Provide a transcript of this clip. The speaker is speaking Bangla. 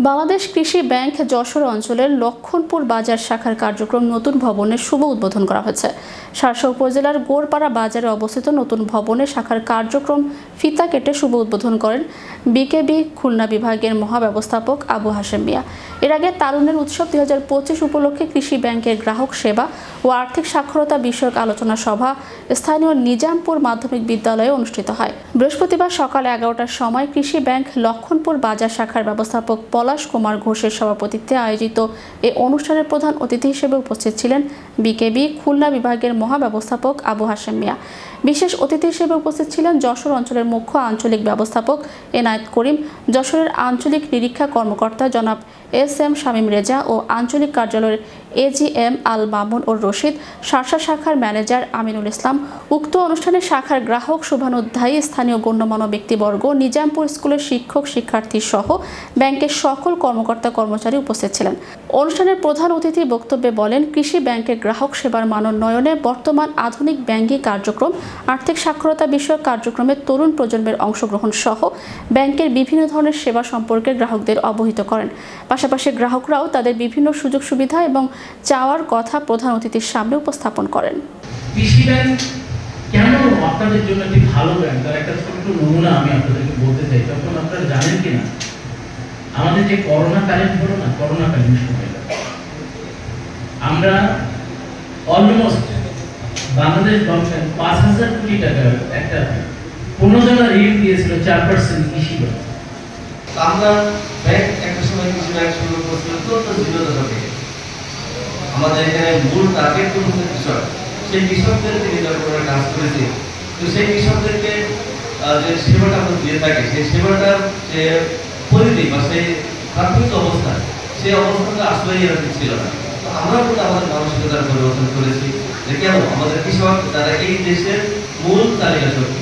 বাংলাদেশ কৃষি ব্যাংক যশোর অঞ্চলের লক্ষণপুর বাজার শাখার কার্যক্রম নতুন ভবনের শুভ উদ্বোধন করা হয়েছে। শার্শা উপজেলার গোরপাড়া বাজারে অবস্থিত নতুন ভবনে শাখার কার্যক্রম ফিতা কেটে শুভ উদ্বোধন করেন বিকেবি খুলনা বিভাগের মহাব্যবস্থাপক আবু হাশেম মিয়া। এর আগে তারুণ্যের উৎসব 2025 উপলক্ষে কৃষি ব্যাংকের গ্রাহক সেবা ও আর্থিক সাক্ষরতা বিষয়ক আলোচনা সভা স্থানীয় নিজামপুর মাধ্যমিক বিদ্যালয়ে অনুষ্ঠিত হয়। বৃহস্পতিবার সকাল 11টার সময় কৃষি ব্যাংক লক্ষণপুর বাজার শাখার ব্যবস্থাপক পলাশ কুমার ঘোষের সভাপতিত্বে আয়োজিত এই অনুষ্ঠানের প্রধান অতিথি হিসেবে উপস্থিত ছিলেন বিকেবি খুলনা বিভাগের মহাব্যবস্থাপক আবু হাশেম মিয়া। বিশেষ অতিথি হিসেবে উপস্থিত ছিলেন যশোর অঞ্চলের মুখ্য আঞ্চলিক ব্যবস্থাপক এনায়েত করিম, যশোরের আঞ্চলিক নিরীক্ষা কর্মকর্তা জনাব এস.এম. শামীম রেজা ও আঞ্চলিক কার্যালয়ের এজিএম আল মামুন ও রশিদ, শার্শা শাখার ম্যানেজার আমিনুল ইসলাম। উক্ত অনুষ্ঠানে শাখার গ্রাহক শুভানুধ্যায়ী স্থানীয় গণ্যমান্য ব্যক্তিবর্গ, নিজামপুর স্কুলের শিক্ষক শিক্ষার্থী সহ ব্যাংকের সকল কর্মকর্তা কর্মচারী উপস্থিত ছিলেন। অনুষ্ঠানের প্রধান অতিথি বক্তব্যে বলেন, কৃষি ব্যাংকের গ্রাহক সেবার মানোন্নয়নে বর্তমান আধুনিক ব্যাংকিং কার্যক্রম, আর্থিক সাক্ষরতা বিষয়ক কার্যক্রমে তরুণ প্রজন্মের অংশগ্রহণ সহ ব্যাংকের বিভিন্ন ধরনের সেবা সম্পর্কে গ্রাহকদের অবহিত করেন। পাশাপাশি গ্রাহকরাও তাদের বিভিন্ন সুযোগ সুবিধা এবং চাওয়ার কথা প্রধান অতিথির সামনে উপস্থাপন করেন। কৃষি ব্যাংক কেন আপনাদের জন্য একটি ভালো ব্যাংক, তার একটা ছোট্ট নমুনা আমি আপনাদেরকে বলতে চাই। তখন আপনারা জানেন কিনা, আমাদের যে করোনাকালীন হলো না, করোনাকালীন সময়টা আমরা অলমোস্ট বাংলাদেশ গভর্নমেন্ট 5,000 কোটি টাকার একটা প্রণোদনা ঋণ দিয়েছিল 4% কৃষি ব্যাংক। আমরা ব্যাংক একটা সময় কৃষি ব্যাংক শুরু করছিল অত্যন্ত জীবন থেকে। আমাদের এখানে মূল টার্গেট হচ্ছে কৃষক, সেই কৃষকদেরকে নির্ধারণ করে কাজ করেছি। তো সেই কৃষকদেরকে যে সেবাটা আমরা দিয়ে থাকি, সেই সেবাটার যে পরিধি বা সেই প্রাথমিক অবস্থা, সেই অবস্থাটা আসলেই এরকম ছিল না। তো আমরা কিন্তু আমাদের মানসিকতার পরিবর্তন করেছি যে কেন আমাদের কৃষক তারা এই দেশের মূল তালিকা শক্তি।